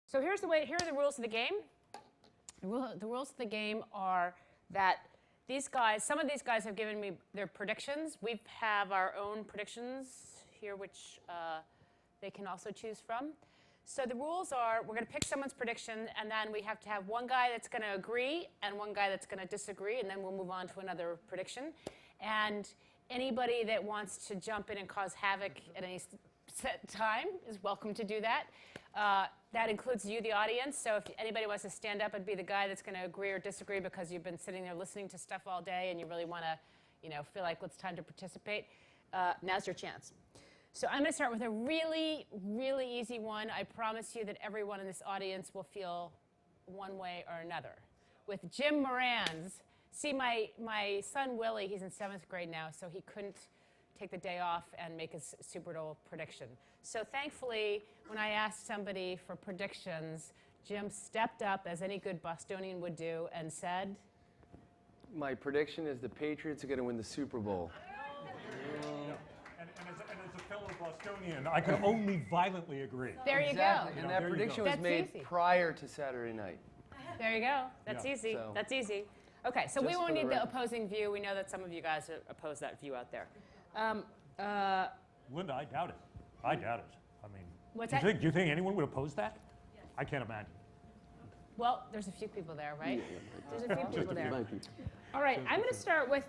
So here are the rules of the game. The rules of the game are that these guys, some of these guys have given me their predictions. We have our own predictions here, which they can also choose from. So the rules are, we're going to pick someone's prediction, and then we have to have one guy that's going to agree and one guy that's going to disagree, and then we'll move on to another prediction. And anybody that wants to jump in and cause havoc at any set time is welcome to do that. That includes you, the audience. So if anybody wants to stand up and be the guy that's going to agree or disagree because you've been sitting there listening to stuff all day and you really want to, feel like it's time to participate, now's your chance. So I'm going to start with a really, really easy one. I promise you that everyone in this audience will feel one way or another. With Jim Moran's. See, my son Willie, he's in 7th grade now, so he couldn't take the day off and make his Super Bowl prediction. So thankfully, when I asked somebody for predictions, Jim stepped up, as any good Bostonian would do, and said, my prediction is the Patriots are going to win the Super Bowl. And as a fellow Bostonian, I can only violently agree. There you Exactly. go. And that prediction was made prior to Saturday night. There you go. That's easy. So. That's easy. Okay, so we Just won't for the need the record. opposing view. We know that some of you guys oppose that view out there. Linda, I doubt it. I doubt it. I mean, What's do that? you think anyone would oppose that? Yes. I can't imagine. Well, there's a few people there, right? There's a few people there. People. All right, I'm going to start with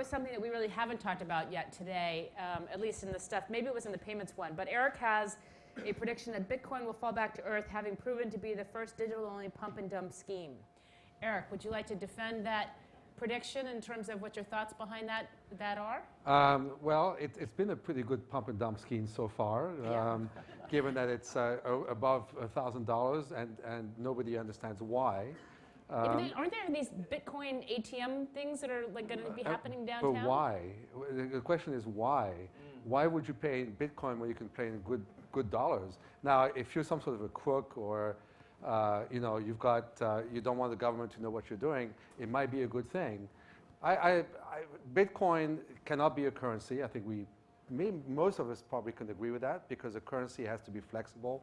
something that we really haven't talked about yet today, at least in the stuff. Maybe it was in the payments one, but Eric has a prediction that Bitcoin will fall back to earth, having proven to be the first digital-only pump-and-dump scheme. Eric, would you like to defend that prediction in terms of what your thoughts behind that are? Well, it's been a pretty good pump and dump scheme so far, given that it's above $1,000 and nobody understands why. Aren't there these Bitcoin ATM things that are like going to be happening downtown? But why? The question is why? Why would you pay in Bitcoin when you can pay in good dollars? Now, if you're some sort of a crook or you've got, you don't want the government to know what you're doing, it might be a good thing. Bitcoin cannot be a currency. I think most of us probably can agree with that because a currency has to be flexible,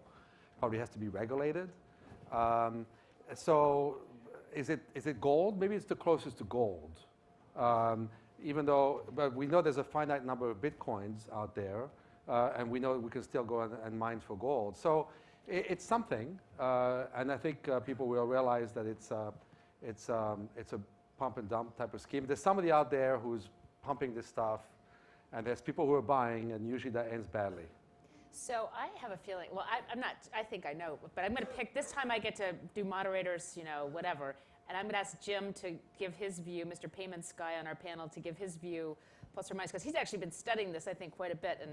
probably has to be regulated. So is it gold? Maybe it's the closest to gold. But we know there's a finite number of Bitcoins out there, and we know we can still go and mine for gold. So it's something, and I think people will realize that it's a pump and dump type of scheme. There's somebody out there who's pumping this stuff, and there's people who are buying, and usually that ends badly. So I have a feeling, well, I think I know, but I'm going to pick, this time I get to do moderators, whatever, and I'm going to ask Jim to give his view, Mr. Payments guy on our panel, to give his view, plus or minus, because he's actually been studying this, I think, quite a bit.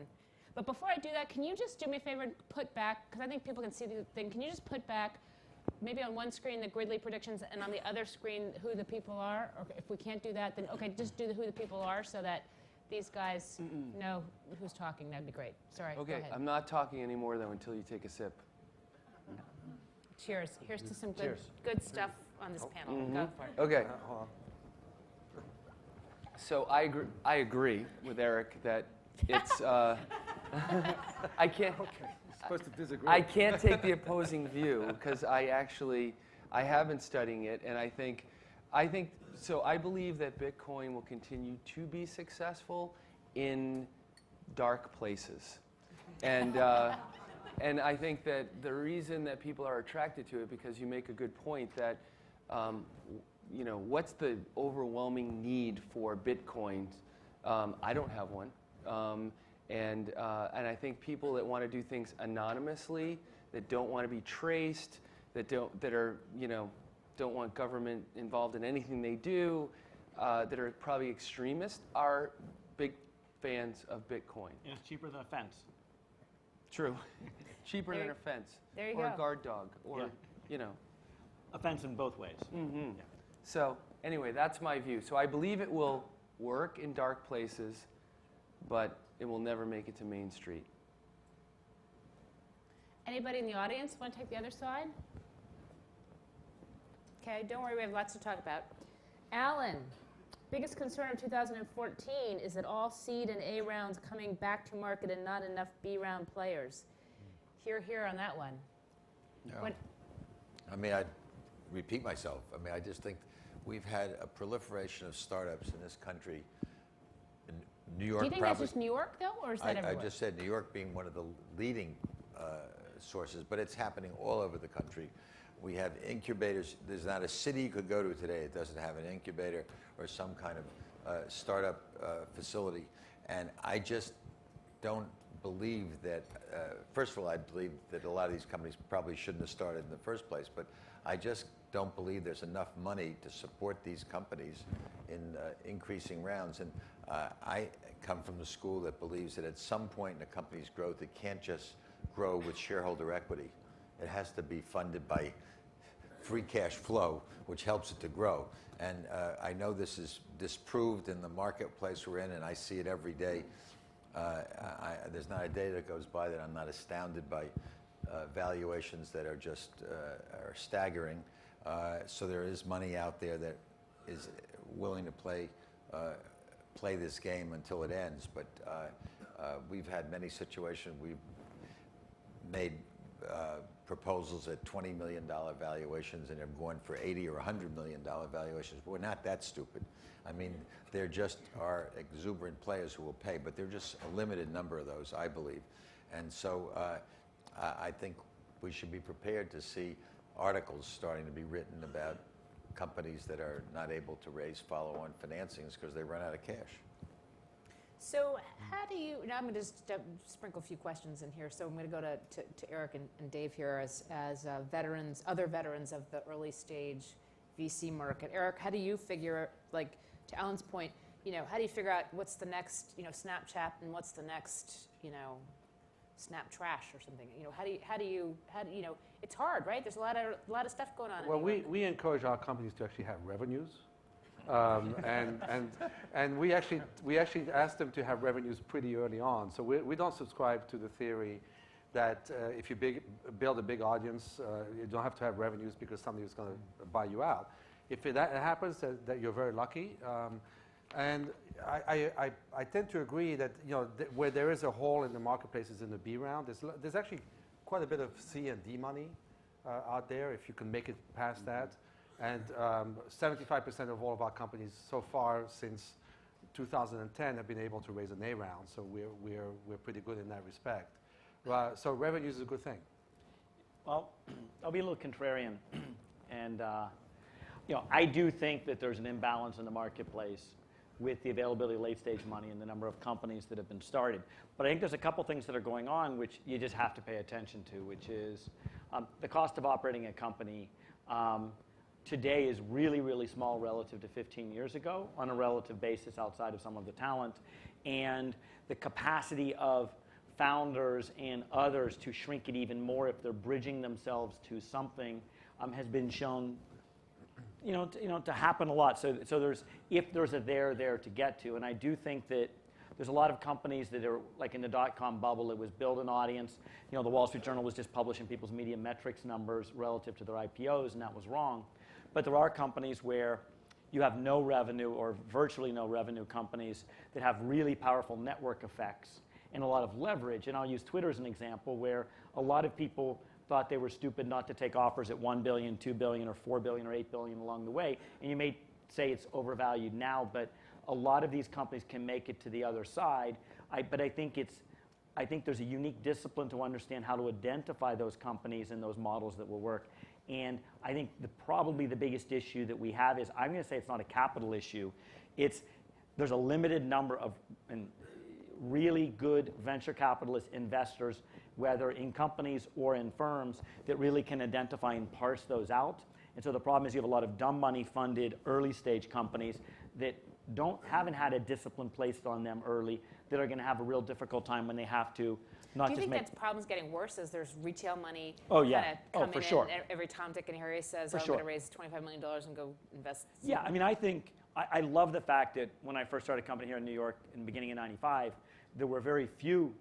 But before I do that, can you just do me a favor and put back, because I think people can see the thing, can you just put back, maybe on one screen, the Gridley predictions, and on the other screen, who the people are? Or if we can't do that, then okay, just do who the people are so that these guys know who's talking. That'd be great. Sorry, Okay, go ahead. I'm not talking anymore, though, until you take a sip. Cheers. Here's to some Cheers. good stuff on this panel. Go for it. Okay. So I agree with Eric that it's, I can't, Supposed to disagree. I can't take the opposing view because I have been studying it, and I think, so I believe that Bitcoin will continue to be successful in dark places. And I think that the reason that people are attracted to it, because you make a good point that, what's the overwhelming need for Bitcoin? I don't have one. And I think people that want to do things anonymously, that don't want to be traced, that don't want government involved in anything they do, that are probably extremists, are big fans of Bitcoin. And it's cheaper than a fence. True. Cheaper than a fence. There you or go. a guard dog. Or, A fence in both ways. Mm-hmm. Yeah. So anyway, that's my view. So I believe it will work in dark places, but it will never make it to Main Street. Anybody in the audience want to take the other side? Okay, don't worry, we have lots to talk about. Alan, biggest concern of 2014 is that all seed and A rounds coming back to market and not enough B round players. Hear on that one. Yeah. What, I mean, I repeat myself. I mean, I just think we've had a proliferation of startups in this country. In New York, do you think probably. that's just New York, though, or is that I everywhere? just said New York being one of the leading sources, but it's happening all over the country. We have incubators. There's not a city you could go to today that doesn't have an incubator or some kind of startup facility. And I just don't believe that, first of all, I believe that a lot of these companies probably shouldn't have started in the first place, but I just don't believe there's enough money to support these companies in increasing rounds. And I come from the school that believes that at some point in a company's growth, it can't just grow with shareholder equity. It has to be funded by free cash flow, which helps it to grow. And I know this is disproved in the marketplace we're in, and I see it every day. There's not a day that goes by that I'm not astounded by valuations that are just are staggering. So there is money out there that is willing to play this game until it ends. But we've had many situations. We've made proposals at $20 million valuations and have gone for $80 or $100 million valuations. We're not that stupid. I mean, there just are exuberant players who will pay, but there are just a limited number of those, I believe. And so I think we should be prepared to see articles starting to be written about companies that are not able to raise follow-on financings because they run out of cash. So how do you, now I'm going to just sprinkle a few questions in here. So I'm going to go to Eric and Dave here as veterans, other veterans of the early stage VC market. Eric, how do you figure, like to Alan's point, how do you figure out what's the next, Snapchat and what's the next, Snap Trash or something? How do you, it's hard, right? There's a lot of stuff going on. Well, we encourage our companies to actually have revenues. And we actually ask them to have revenues pretty early on. So we don't subscribe to the theory that if you build a big audience, you don't have to have revenues because somebody is going to buy you out. If that happens, that you're very lucky. And I tend to agree that where there is a hole in the marketplace is in the B round. There's actually quite a bit of C and D money out there if you can make it past that. And 75% of all of our companies so far since 2010 have been able to raise an A round. So we're pretty good in that respect. So revenue is a good thing. Well, I'll be a little contrarian, and I do think that there's an imbalance in the marketplace with the availability of late-stage money and the number of companies that have been started. But I think there's a couple things that are going on which you just have to pay attention to, which is the cost of operating a company today is really, really small relative to 15 years ago on a relative basis outside of some of the talent. And the capacity of founders and others to shrink it even more if they're bridging themselves to something has been shown to happen a lot. So if there's a there to get to. And I do think that there's a lot of companies that are like in the dot-com bubble. It was build an audience. The Wall Street Journal was just publishing people's media metrics numbers relative to their IPOs, and that was wrong. But there are companies where you have no revenue or virtually no revenue companies that have really powerful network effects and a lot of leverage. And I'll use Twitter as an example where a lot of people thought they were stupid not to take offers at $1 billion, $2 billion, or $4 billion, or $8 billion along the way. And you may say it's overvalued now, but a lot of these companies can make it to the other side. But I think there's a unique discipline to understand how to identify those companies and those models that will work. And I think probably the biggest issue that we have is, I'm going to say it's not a capital issue. There's a limited number of really good venture capitalist investors, whether in companies or in firms, that really can identify and parse those out. And so the problem is you have a lot of dumb money funded early stage companies that haven't had a discipline placed on them early, that are going to have a real difficult time when they have to not Do you just think make. that problem's getting worse as there's retail money Oh, yeah. kind of Oh, coming for in? sure. Every Tom, Dick, and Harry says, For I'm sure. going to raise $25 million and go invest. Yeah, I mean, I think, I love the fact that when I first started a company here in New York in the beginning of '95, there were very few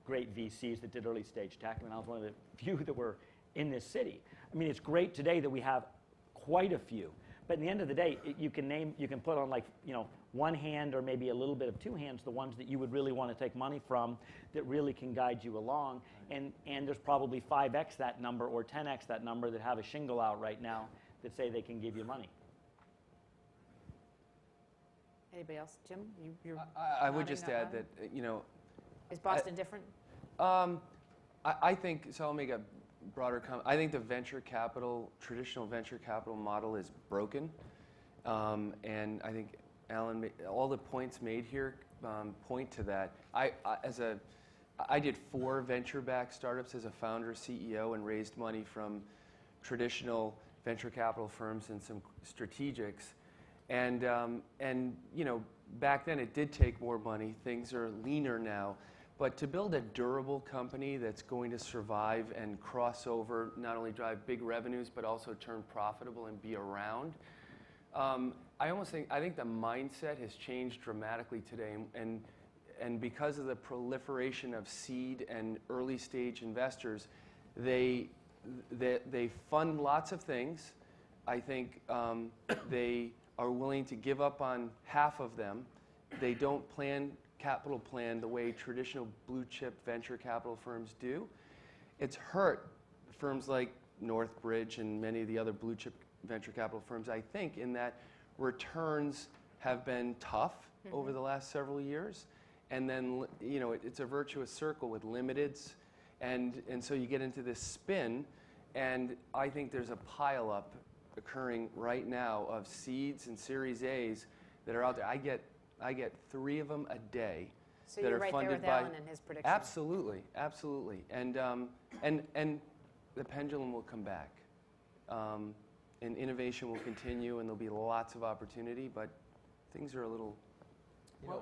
great VCs that did early stage tech. I mean, I was one of the few that were in this city. I mean, it's great today that we have quite a few. But in the end of the day, you can put on like, one hand or maybe a little bit of two hands, the ones that you would really want to take money from that really can guide you along. And there's probably 5x that number or 10x that number that have a shingle out right now that say they can give you money. Anybody else? Jim? You're I would nodding just out add loud? that, Is Boston different? I think, so I'll make a broader comment. I think the traditional venture capital model is broken. And I think, Alan, all the points made here point to that. I did 4 venture-backed startups as a founder, CEO, and raised money from traditional venture capital firms and some strategics. And back then it did take more money. Things are leaner now. But to build a durable company that's going to survive and cross over, not only drive big revenues, but also turn profitable and be around, I think the mindset has changed dramatically today. And because of the proliferation of seed and early stage investors, they fund lots of things. I think they are willing to give up on half of them. They don't capital plan the way traditional blue chip venture capital firms do. It's hurt firms like Northbridge and many of the other blue chip venture capital firms, I think, in that returns have been tough over the last several years. And then, it's a virtuous circle with limiteds. And so you get into this spin. And I think there's a pileup occurring right now of seeds and Series A's that are out there. I get 3 of them a day So that you're are right there funded with by. Alan and his prediction. Absolutely, absolutely. And the pendulum will come back. And innovation will continue, and there'll be lots of opportunity, but things are a little. Well,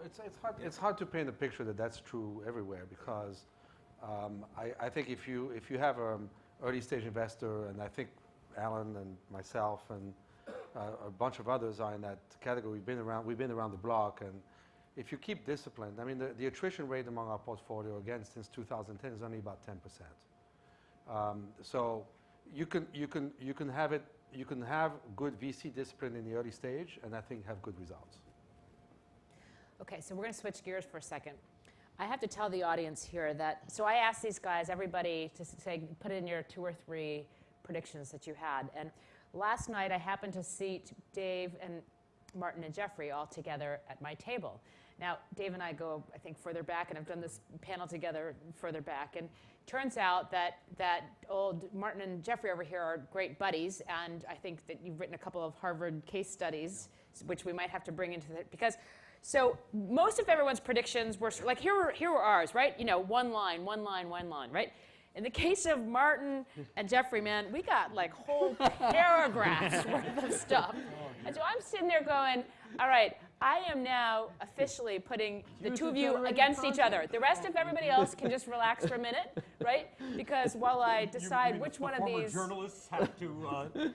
it's hard to paint a picture that that's true everywhere, because I think if you have an early stage investor, and I think Alan and myself and a bunch of others are in that category. We've been around the block, and if you keep disciplined, I mean, the attrition rate among our portfolio, again, since 2010 is only about 10%. So you can have good VC discipline in the early stage, and I think have good results. Okay, so we're going to switch gears for a second. I have to tell the audience here that, so I asked these guys, everybody, to say, put in your 2 or 3 predictions that you had. And last night I happened to seat Dave and Martin and Jeffrey all together at my table. Now, Dave and I go, I think, further back, and I've done this panel together further back. And turns out that old Martin and Jeffrey over here are great buddies, and I think that you've written a couple of Harvard case studies, which we might have to bring into it, because so most of everyone's predictions were like, here were ours, right? One line, right? In the case of Martin and Jeffrey, man, we got like whole paragraphs worth of stuff. And so I'm sitting there going, all right, I am now officially putting the 2 of you against each other. The rest of everybody else can just relax for a minute, right? Because while I decide which one of these. Journalists have to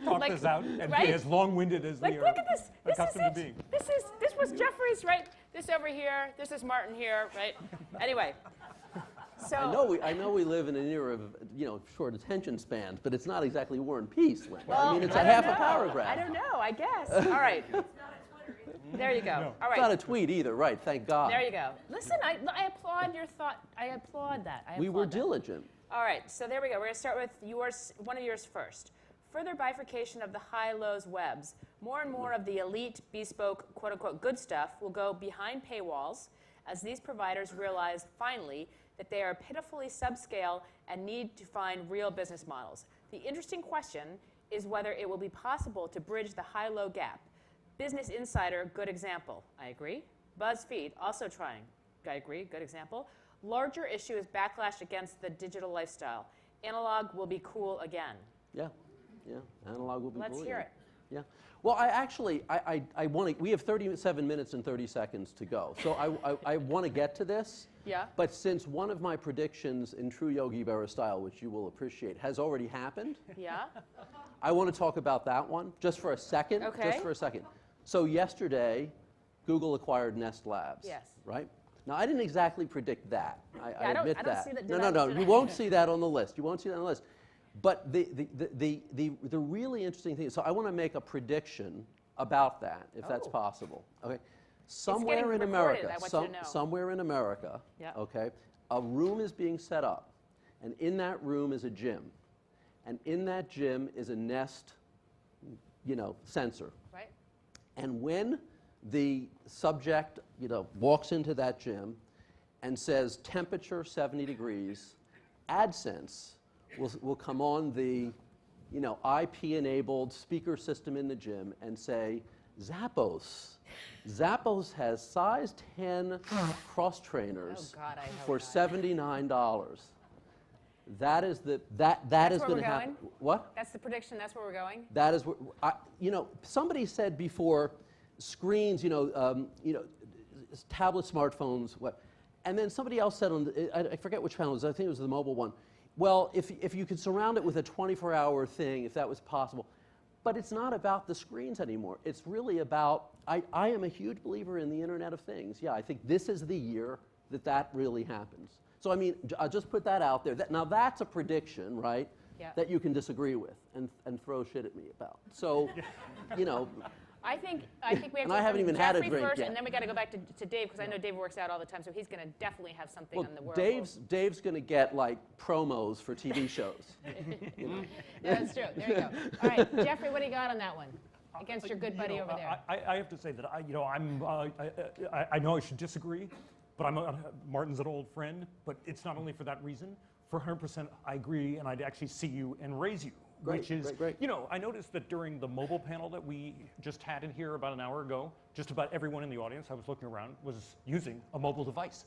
talk Like, this out and right? be as long-winded as Like, they are look at this. This is accustomed to it. being. This was Jeffrey's, right? This over here. This is Martin here, right? Anyway. So I know we live in an era of short attention spans, but it's not exactly War and Peace. Linda. well, I mean, it's I a don't half know. a paragraph. I don't know. I guess. All right. There you go. No. All It's not a right. tweet either, right? Thank God. There you go. Listen, I applaud your thought. I applaud that. We were applaud that. diligent. All right, so there we go. We're going to start with one of yours first. Further bifurcation of the high-lows webs. More and more of the elite, bespoke, quote-unquote, good stuff will go behind paywalls as these providers realize, finally, that they are pitifully subscale and need to find real business models. The interesting question is whether it will be possible to bridge the high-low gap. Business Insider, good example. I agree. BuzzFeed, also trying. I agree, good example. Larger issue is backlash against the digital lifestyle. Analog will be cool again. Yeah. Analog will be Let's cool hear again. it. Yeah. Well, I want to. We have 37 minutes and 30 seconds to go, so I want to get to this. Yeah. But since one of my predictions in true Yogi Berra style, which you will appreciate, has already happened, Yeah? I want to talk about that one just for a second. Okay. Just for a second. So yesterday, Google acquired Nest Labs. Yes. Right? Now, I didn't exactly predict that. I I don't- admit I don't that. see that- No. did You I? won't see that on the list. You won't see that on the list. But the really interesting thing, so I want to make a prediction about that, if that's Oh. possible. Okay, getting somewhere in recorded, America, I want you to know. somewhere in America, Yeah. okay, a room is being set up, and in that room is a gym, and in that gym is a Nest, sensor. Right? And when the subject, walks into that gym and says temperature 70 degrees, AdSense will come on the, IP-enabled speaker system in the gym and say, Zappos. Zappos has size 10 cross trainers Oh, God, I hope for not. $79. That is the that That's is where going we're to happen. going? What? That's the prediction. That's where we're going. That is what somebody said before. Screens, tablets, smartphones, what? And then somebody else said I forget which panel it was. I think it was the mobile one. Well, if you could surround it with a 24-hour thing, if that was possible, but it's not about the screens anymore. It's really about. I am a huge believer in the Internet of Things. Yeah, I think this is the year that really happens. So I mean, I'll just put that out there. Now that's a prediction, right? Yeah. That you can disagree with and throw shit at me about. So, I think we have And to I hear haven't from even had a Jeffrey drink first, yet. and then we got to go back to Dave because I know Dave works out all the time, so he's going to definitely have something well, on the world. Dave's going to get like promos for TV shows. Yeah, that's true. There you go. All right, Jeffrey, what do you got on that one? Against your good buddy over there. I have to say that I know I should disagree, but Martin's an old friend. But it's not only for that reason. For 100%, I agree, and I'd actually see you and raise you. Great, which is, great. I noticed that during the mobile panel that we just had in here about an hour ago, just about everyone in the audience, I was looking around, was using a mobile device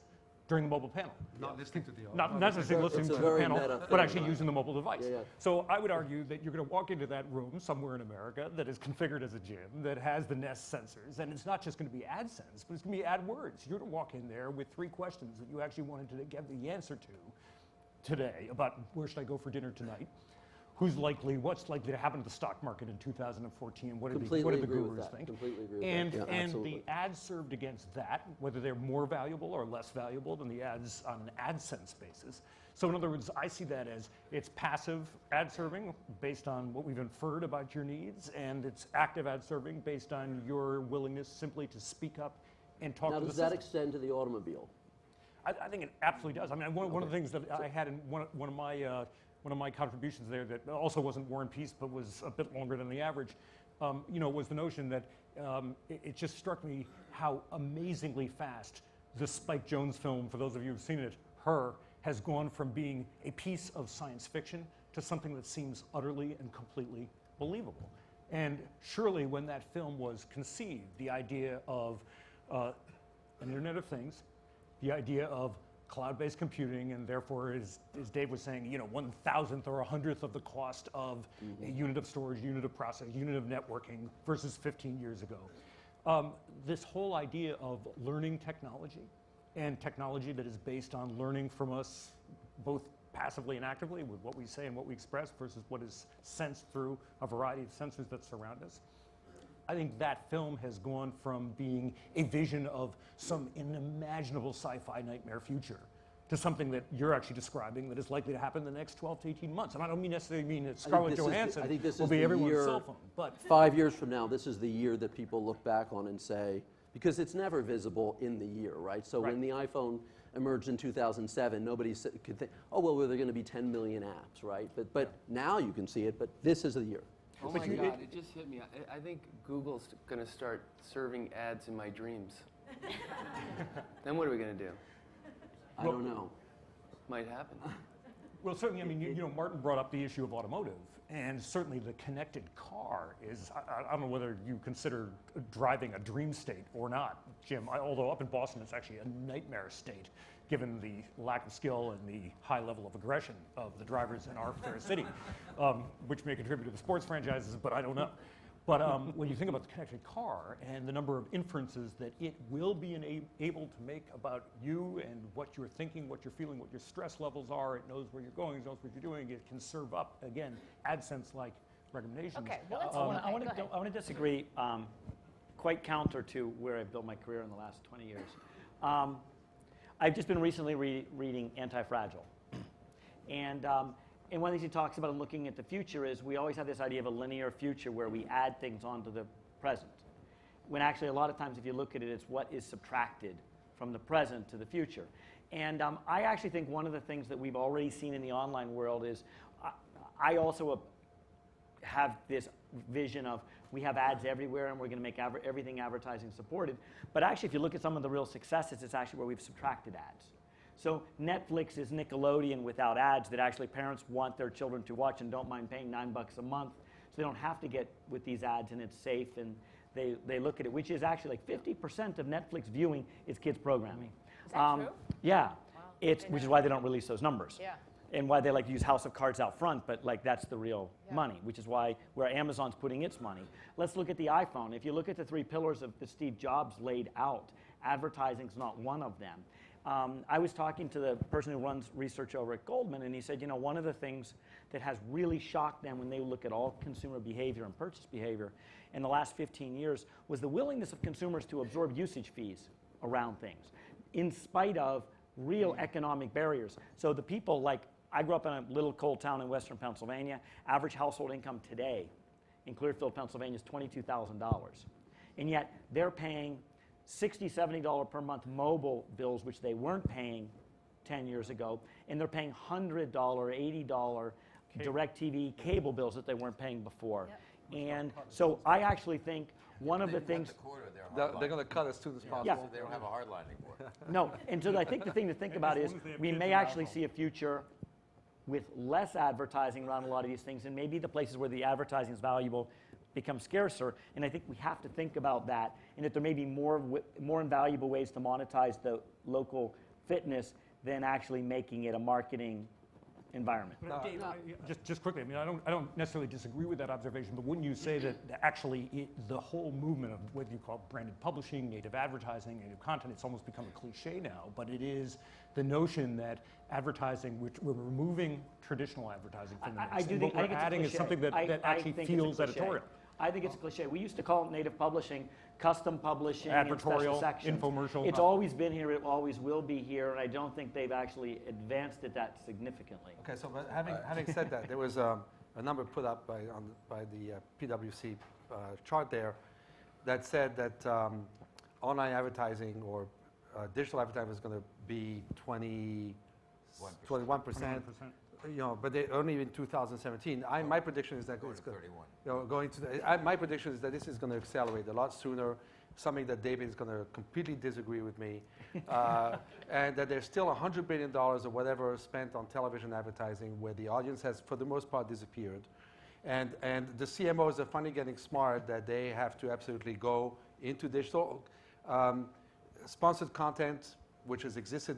during the mobile panel. Not listening to the audience. Not necessarily It's listening a to the very panel, meta but thing, actually right? using the mobile device. Yeah. So I would argue that you're going to walk into that room somewhere in America that is configured as a gym, that has the Nest sensors, and it's not just going to be AdSense, but it's going to be AdWords. You're going to walk in there with 3 questions that you actually wanted to get the answer to today about where should I go for dinner tonight? What's likely to happen to the stock market in 2014? What did the gurus think? Completely agree with And, that. Yeah, and absolutely. the ads served against that, whether they're more valuable or less valuable than the ads on an AdSense basis. So in other words, I see that as it's passive ad serving based on what we've inferred about your needs, and it's active ad serving based on your willingness simply to speak up and talk Now, to the does that system. extend to the automobile? I think it absolutely does. I mean, one of the things that I had in one of my contributions there that also wasn't War and Peace, but was a bit longer than the average, was the notion that it just struck me how amazingly fast the Spike Jonze film, for those of you who've seen it, Her, has gone from being a piece of science fiction to something that seems utterly and completely believable. And surely when that film was conceived, the idea of an Internet of Things, the idea of cloud-based computing, and therefore, as Dave was saying, 1,000th or 100th of the cost of a unit of storage, unit of processing, unit of networking versus 15 years ago. This whole idea of learning technology and technology that is based on learning from us both passively and actively with what we say and what we express versus what is sensed through a variety of sensors that surround us. I think that film has gone from being a vision of some unimaginable sci-fi nightmare future to something that you're actually describing that is likely to happen in the next 12 to 18 months. And I don't necessarily mean that Scarlett Johansson will be everyone's cell phone. But 5 years from now, this is the year that people look back on and say, because it's never visible in the year, right? So when the iPhone emerged in 2007, nobody could think, oh, well, there are going to be 10 million apps, right? But now you can see it, but this is the year. Oh my God, it just hit me. I think Google's going to start serving ads in my dreams. Then what are we going to do? I don't know. Might happen. Well, certainly, I mean, Martin brought up the issue of automotive, and certainly the connected car is, I don't know whether you consider driving a dream state or not, Jim, although up in Boston it's actually a nightmare state, given the lack of skill and the high level of aggression of the drivers in our fair city, which may contribute to the sports franchises, but I don't know. But when you think about the connected car and the number of inferences that it will be able to make about you and what you're thinking, what you're feeling, what your stress levels are, it knows where you're going, it knows what you're doing, it can serve up, again, AdSense-like recommendations. Okay, well, let's I go ahead. want to disagree, quite counter to where I've built my career in the last 20 years. I've just been recently reading Anti-Fragile. And one of the things he talks about in looking at the future is we always have this idea of a linear future where we add things onto the present. when actually a lot of times if you look at it, it's what is subtracted from the present to the future. And I actually think one of the things that we've already seen in the online world is I also have this vision of we have ads everywhere and we're going to make everything advertising supported. But actually, if you look at some of the real successes, it's actually where we've subtracted ads. So Netflix is Nickelodeon without ads that actually parents want their children to watch and don't mind paying $9 a month. So they don't have to get with these ads and it's safe and they look at it, which is actually like 50% of Netflix viewing is kids programming. Is that true? Yeah, Wow. which is why they don't release those numbers. Yeah. And why they like to use House of Cards out front, but like that's the real money, which is why where Amazon's putting its money. Let's look at the iPhone. If you look at the 3 pillars of the Steve Jobs laid out, advertising's not one of them. I was talking to the person who runs research over at Goldman, and he said, you know, one of the things that has really shocked them when they look at all consumer behavior and purchase behavior in the last 15 years was the willingness of consumers to absorb usage fees around things, in spite of real economic barriers. So the people like, I grew up in a little coal town in western Pennsylvania. Average household income today in Clearfield, Pennsylvania is $22,000. And yet they're paying $60, $70 per month mobile bills, which they weren't paying 10 years ago. And they're paying $100, $80 DirecTV cable bills that they weren't paying before. Yep. And so I actually think one of the things... They're going to cut as soon as possible. Yeah. They don't have a hard line anymore. No, and so I think the thing to think about is we may actually see a future with less advertising around a lot of these things, and maybe the places where the advertising is valuable become scarcer. And I think we have to think about that, and that there may be more invaluable ways to monetize the local fitness than actually making it a marketing environment. But Dave, just quickly, I mean, I don't necessarily disagree with that observation, but wouldn't you say that actually the whole movement of what you call branded publishing, native advertising, native content, it's almost become a cliche now, but it is the notion that advertising, which we're removing traditional advertising from the mix. I do and think, what I think we're it's a adding is cliche. something that actually think feels it's a cliche. editorial. I think it's a cliche. We used to call it native publishing, custom publishing, Advertorial, and special sections. infomercial. It's always been here. It always will be here. And I don't think they've actually advanced it that significantly. Okay, so but having said that, there was a number put up by the PwC chart there that said that online advertising or digital advertising is going to be 21%. You know, but they only in 2017. My prediction is that it's going 31. You know, going to my prediction is that this is going to accelerate a lot sooner. Something that David is going to completely disagree with me, and that there's still $100 billion or whatever spent on television advertising, where the audience has, for the most part, disappeared, and the CMOs are finally getting smart that they have to absolutely go into digital. Sponsored content, which has existed,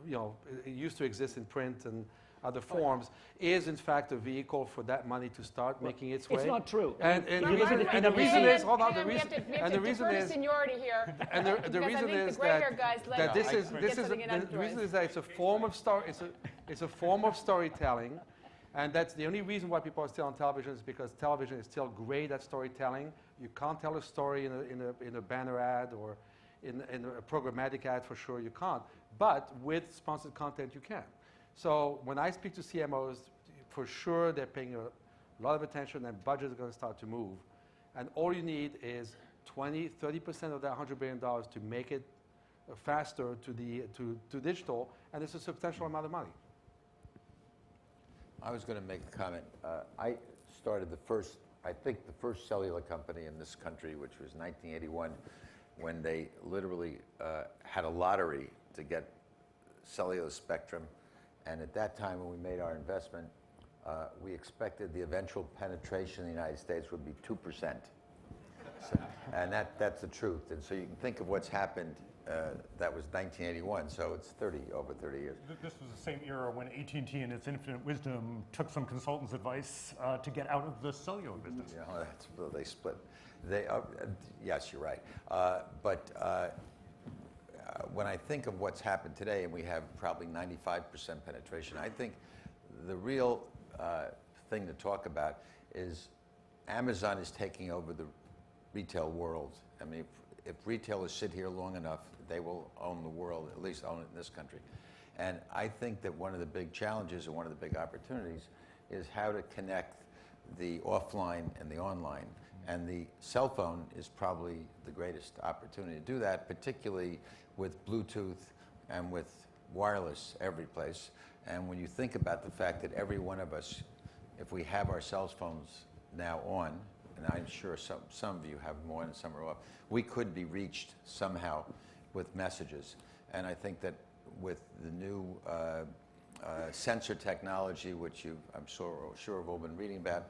you know, it used to exist in print and other forms, is in fact a vehicle for that money to start making its way. It's not true. And If the you look reason, at and the reason is, hold on, Hang the we reason, have to and the reason defer to is, seniority here. and the Because I reason think is the gray hair guys that, let that this get is this is something in the edgewise. reason is that it's a form of it's a form of storytelling, and that's the only reason why people are still on television is because television is still great at storytelling. You can't tell a story in a banner ad or in a programmatic ad, for sure you can't. But with sponsored content, you can. So when I speak to CMOs, for sure they're paying a lot of attention, and budgets are going to start to move. And all you need is 20, 30% of that $100 billion to make it faster to digital, and it's a substantial amount of money. I was going to make a comment. I started the first cellular company in this country, which was 1981, when they literally had a lottery to get cellular spectrum. And at that time, when we made our investment, we expected the eventual penetration in the United States would be 2%. So, and that's the truth. And so you can think of what's happened. That was 1981, so it's over 30 years. This was the same era when AT&T in its infinite wisdom took some consultants' advice to get out of the cellular business. Yeah, they split. Yes, you're right. But when I think of what's happened today, and we have probably 95% penetration, I think the real thing to talk about is Amazon is taking over the retail world. I mean, if retailers sit here long enough, they will own the world, at least own it in this country. And I think that one of the big challenges and one of the big opportunities is how to connect the offline and the online. And the cell phone is probably the greatest opportunity to do that, particularly with Bluetooth and with wireless every place. And when you think about the fact that every one of us, if we have our cell phones now on, and I'm sure some of you have them on and some are off, we could be reached somehow with messages. And I think that with the new sensor technology, which I'm sure have all been reading about,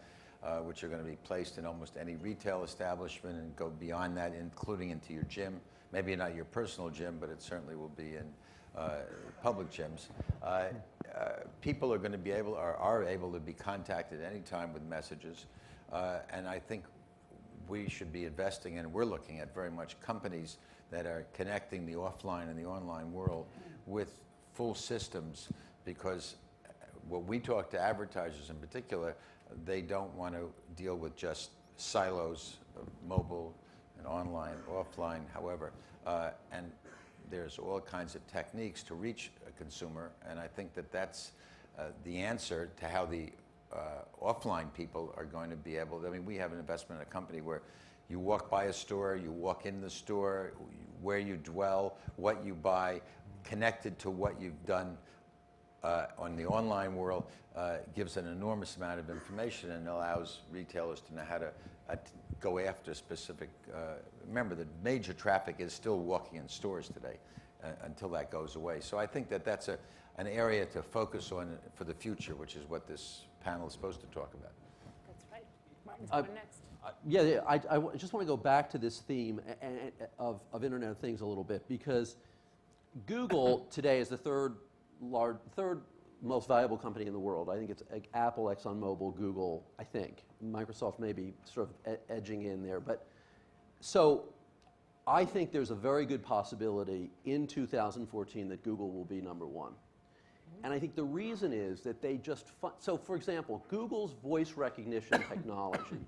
which are going to be placed in almost any retail establishment and go beyond that, including into your gym. Maybe not your personal gym, but it certainly will be in public gyms. People are going to be are able to be contacted anytime with messages. And I think we should be investing in, we're looking at very much companies that are connecting the offline and the online world with full systems, because when we talk to advertisers in particular, they don't want to deal with just silos of mobile and online, offline, however. And there's all kinds of techniques to reach a consumer, and I think that that's the answer to how the offline people are going to be able to, I mean, we have an investment in a company where you walk by a store, you walk in the store, where you dwell, what you buy, connected to what you've done on the online world, gives an enormous amount of information and allows retailers to know how to go after specific, remember the major traffic is still walking in stores today until that goes away. So I think that that's an area to focus on for the future, which is what this panel is supposed to talk about. That's right. Martin's going next. I just want to go back to this theme of Internet of Things a little bit, because Google today is the third most valuable company in the world. I think it's Apple, ExxonMobil, Google, I think. Microsoft may be sort of edging in there. But so I think there's a very good possibility in 2014 that Google will be number one. And I think the reason is that they just, so for example, Google's voice recognition technology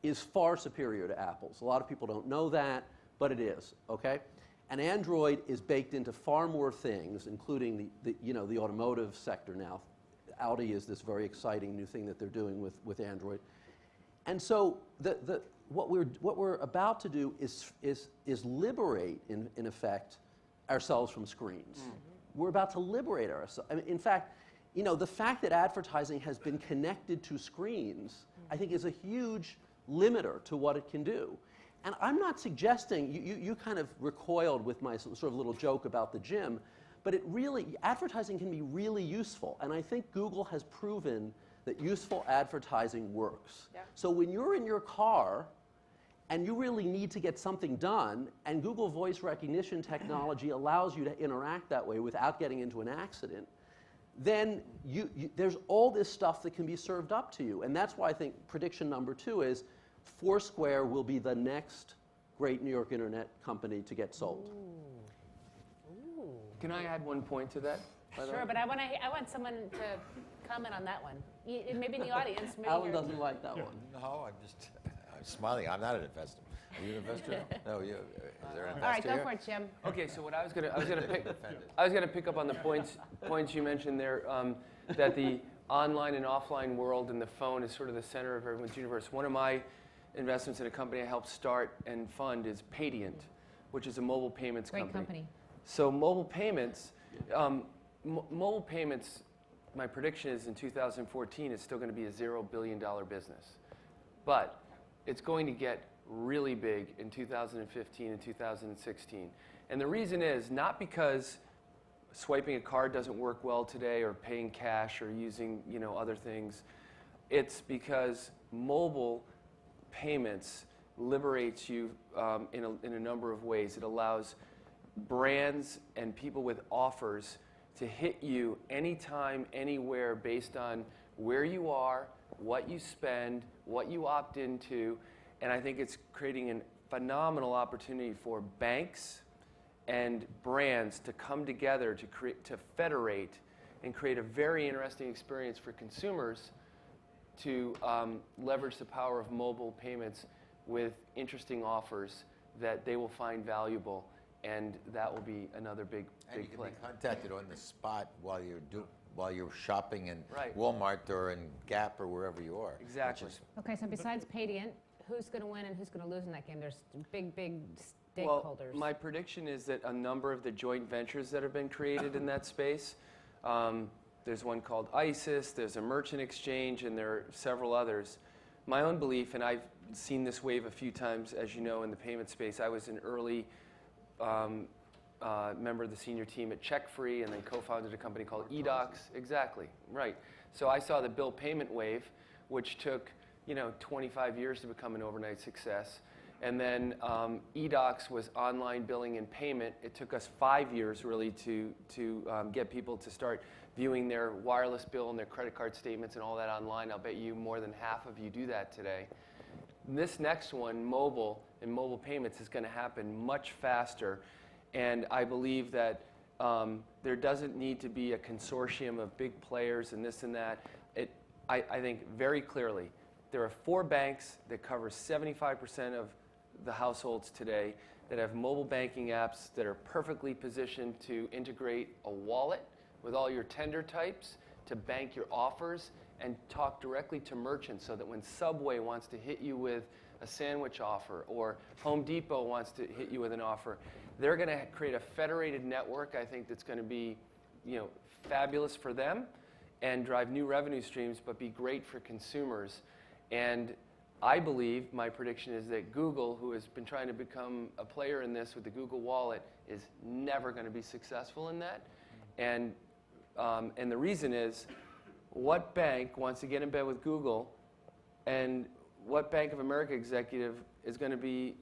is far superior to Apple's. A lot of people don't know that, but it is, okay? And Android is baked into far more things, including the automotive sector now. Audi is this very exciting new thing that they're doing with Android. And so what we're about to do is liberate, in effect, ourselves from screens. We're about to liberate ourselves. I mean, in fact, the fact that advertising has been connected to screens, I think, is a huge limiter to what it can do. And I'm not suggesting, you kind of recoiled with my sort of little joke about the gym, but advertising can be really useful. And I think Google has proven that useful advertising works. Yeah. So when you're in your car and you really need to get something done, and Google voice recognition technology allows you to interact that way without getting into an accident, then there's all this stuff that can be served up to you. And that's why I think prediction number 2 is Foursquare will be the next great New York internet company to get sold. Ooh. Can I add one point to that? Sure, but I want someone to comment on that one. Maybe in the audience. Maybe Alan doesn't like that one. No, I'm smiling. I'm not an investor. Are you an investor? No, is there an investor? All right, go here? for it, Jim. Okay, so what I was gonna pick up on the points you mentioned there, that the online and offline world and the phone is sort of the center of everyone's universe. One of my investments in a company I helped start and fund is Paydiant, which is a mobile payments Great company. So mobile payments, my prediction is in 2014 it's still going to be a $0 billion business. But it's going to get really big in 2015 and 2016. And the reason is not because swiping a card doesn't work well today or paying cash or using other things. It's because mobile payments liberates you in a number of ways. It allows brands and people with offers to hit you anytime, anywhere, based on where you are, what you spend, what you opt into, and I think it's creating a phenomenal opportunity for banks and brands to come together to federate and create a very interesting experience for consumers to leverage the power of mobile payments with interesting offers that they will find valuable, and that will be another big And you can play. be contacted on the spot while you're shopping in Right. Walmart or in Gap or wherever you are. Exactly. Which is Okay, so besides Paydiant, who's going to win and who's going to lose in that game? There's big stakeholders. Well, my prediction is that a number of the joint ventures that have been created in that space, there's one called ISIS, there's a merchant exchange, and there are several others. My own belief, and I've seen this wave a few times, as you know, in the payment space. I was an early member of the senior team at CheckFree, and then co-founded a company called eDocs. Exactly, right. So I saw the bill payment wave, which took 25 years to become an overnight success. And then eDocs was online billing and payment. It took us 5 years really to get people to start viewing their wireless bill and their credit card statements and all that online. I'll bet you more than half of you do that today. This next one, mobile and mobile payments, is going to happen much faster. And I believe that there doesn't need to be a consortium of big players and this and that. I think very clearly there are 4 banks that cover 75% of the households today that have mobile banking apps that are perfectly positioned to integrate a wallet with all your tender types, to bank your offers, and talk directly to merchants so that when Subway wants to hit you with a sandwich offer or Home Depot wants to hit you with an offer, they're going to create a federated network, I think, that's going to be fabulous for them and drive new revenue streams, but be great for consumers. And I believe, my prediction is that Google, who has been trying to become a player in this with the Google Wallet, is never going to be successful in that. And the reason is, what bank wants to get in bed with Google, and what Bank of America executive is going to be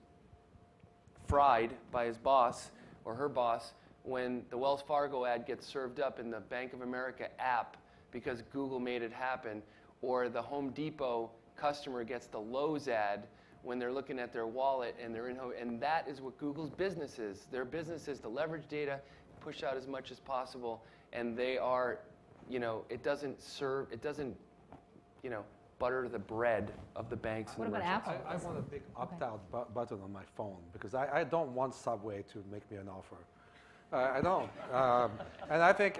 fried by his boss or her boss when the Wells Fargo ad gets served up in the Bank of America app because Google made it happen, or the Home Depot customer gets the Lowe's ad when they're looking at their wallet and they're in home, and that is what Google's business is. Their business is to leverage data, push out as much as possible, and they are, it doesn't butter the bread of the banks. What and about merchants. Apple? I want a big opt-out button on my phone because I don't want Subway to make me an offer. I don't, and I think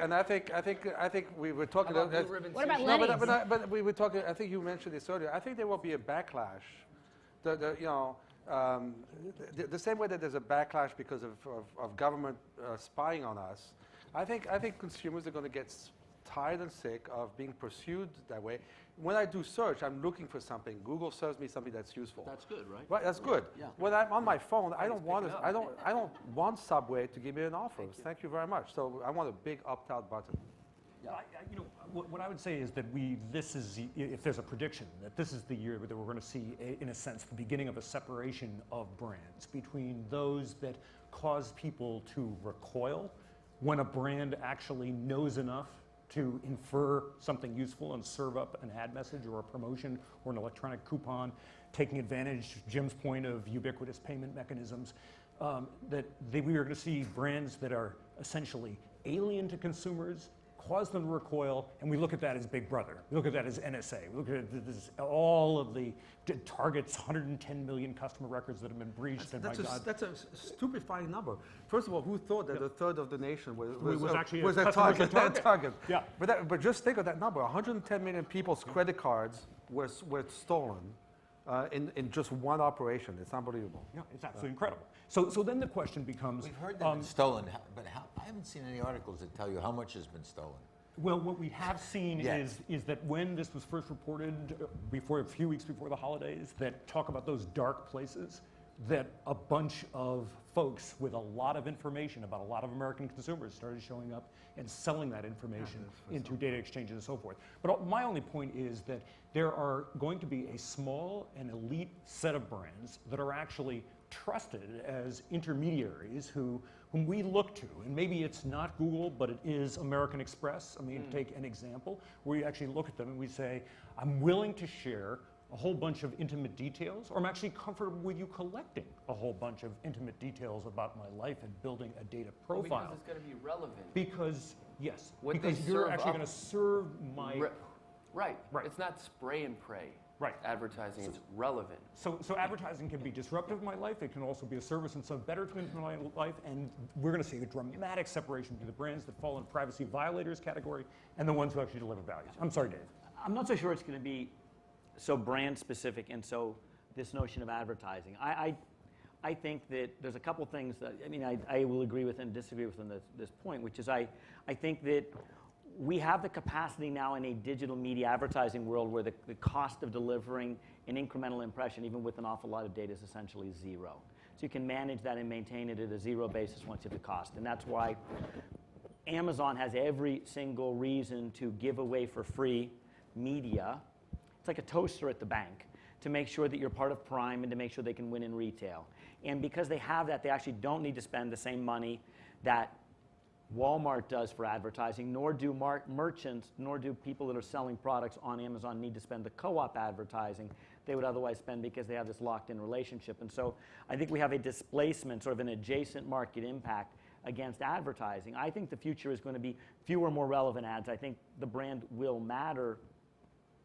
we were talking. How about Blue Ribbon What about Sushi? Lenny's? But we were talking. I think you mentioned this earlier. I think there will be a backlash. The same way that there's a backlash because of government spying on us. I think consumers are going to get tired and sick of being pursued that way. When I do search, I'm looking for something. Google serves me something that's useful. That's good, right? Right, that's good. Yeah. When I'm on my phone, I don't want pick it to, up. I don't want Subway to give me an offer. Thank you very much. So I want a big opt-out button. Yeah. What I would say is that this is, if there's a prediction, that this is the year that we're going to see, in a sense, the beginning of a separation of brands between those that cause people to recoil when a brand actually knows enough to infer something useful and serve up an ad message or a promotion or an electronic coupon, taking advantage, Jim's point, of ubiquitous payment mechanisms, that we are going to see brands that are essentially alien to consumers, cause them to recoil, and we look at that as Big Brother. We look at that as NSA. We look at this, all of the Target's 110 million customer records that have been breached. That's a stupefying number. First of all, who thought that a third of the nation was actually was a a customer target? of Target. Yeah. But just think of that number. 110 million people's credit cards were stolen in just one operation. It's unbelievable. Yeah, it's absolutely incredible. So then the question becomes... We've heard they've been stolen, but I haven't seen any articles that tell you how much has been stolen. Well, what we have seen Yeah. is that when this was first reported, a few weeks before the holidays, that talk about those dark places, that a bunch of folks with a lot of information about a lot of American consumers started showing up and selling that information into data exchanges and so forth. But my only point is that there are going to be a small and elite set of brands that are actually trusted as intermediaries whom we look to, and maybe it's not Google, but it is American Express. I mean, take an example where you actually look at them and we say, I'm willing to share a whole bunch of intimate details, or I'm actually comfortable with you collecting a whole bunch of intimate details about my life and building a data profile. Because it's going to be relevant. Because, yes, What because they you're serve actually up- going to serve my... Right. Right. It's not spray and pray. Right. Advertising is relevant. So advertising can be disruptive in my life. It can also be a service and some better to my life. And we're going to see a dramatic separation between the brands that fall in privacy violators category and the ones who actually deliver value. I'm sorry, Dave. I'm not so sure it's going to be so brand specific and so this notion of advertising. I think that there's a couple things that, I mean, I will agree with and disagree with on this point, which is I think that we have the capacity now in a digital media advertising world where the cost of delivering an incremental impression, even with an awful lot of data, is essentially zero. So you can manage that and maintain it at a zero basis once you have the cost. And that's why Amazon has every single reason to give away for free media. It's like a toaster at the bank to make sure that you're part of Prime and to make sure they can win in retail. And because they have that, they actually don't need to spend the same money that Walmart does for advertising, nor do merchants, nor do people that are selling products on Amazon need to spend the co-op advertising they would otherwise spend because they have this locked-in relationship. And so I think we have a displacement, sort of an adjacent market impact against advertising. I think the future is going to be fewer, more relevant ads. I think the brand will matter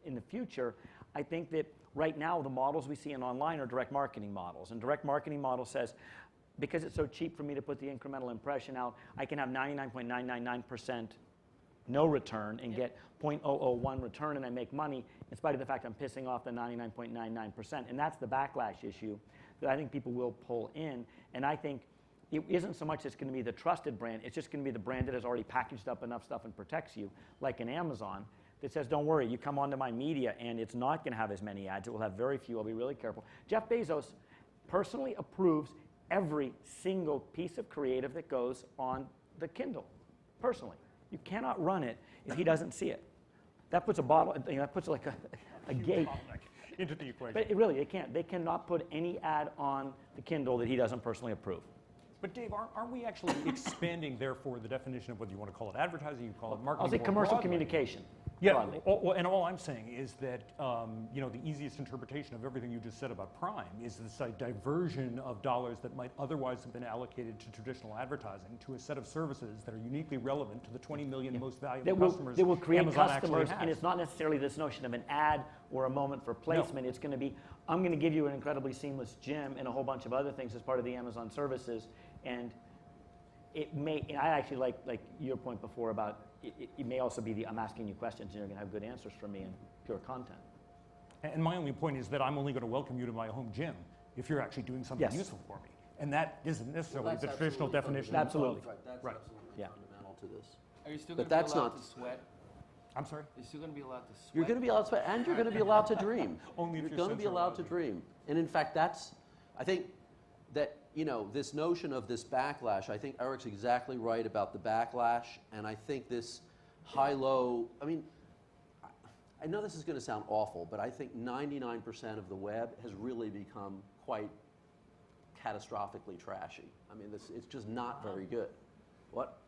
in the future. I think that right now the models we see in online are direct marketing models. And direct marketing model says, because it's so cheap for me to put the incremental impression out, I can have 99.999% no return and get 0.001 return, and I make money in spite of the fact I'm pissing off the 99.99%. And that's the backlash issue that I think people will pull in. And I think it isn't so much it's going to be the trusted brand, it's just going to be the brand that has already packaged up enough stuff and protects you, like an Amazon, that says, don't worry, you come onto my media and it's not going to have as many ads. It will have very few. I'll be really careful. Jeff Bezos personally approves every single piece of creative that goes on the Kindle, personally. You cannot run it if he doesn't see it. That puts a bottle, that puts like a gate into the equation. But it can't. They cannot put any ad on the Kindle that he doesn't personally approve. But Dave, aren't we actually expanding, therefore, the definition of whether you want to call it advertising, you call it marketing? I'll say more commercial broadly? communication. Yeah, and all I'm saying is that the easiest interpretation of everything you just said about Prime is this diversion of dollars that might otherwise have been allocated to traditional advertising to a set of services that are uniquely relevant to the 20 million most valuable customers That will create Amazon customers, actually has. and it's not necessarily this notion of an ad or a moment for placement. No. It's going to be, I'm going to give you an incredibly seamless gym and a whole bunch of other things as part of the Amazon services, and it may, and I actually like your point before about it may also be I'm asking you questions and you're going to have good answers from me and pure content. And my only point is that I'm only going to welcome you to my home gym if you're actually doing something useful for me. And that isn't necessarily the traditional definition. Absolutely. That's right. absolutely fundamental to this. Are you still But going to be that's allowed not- to sweat? I'm sorry? You're still going to be allowed to sweat? You're going to be allowed to sweat, and you're going to be allowed to dream. Only if you're your going to be sensor allowed allows to you. dream. And in fact, I think that, this notion of this backlash, I think Eric's exactly right about the backlash, and I think this high-low, I know this is going to sound awful, but I think 99% of the web has really become quite catastrophically trashy. It's just not very good. What?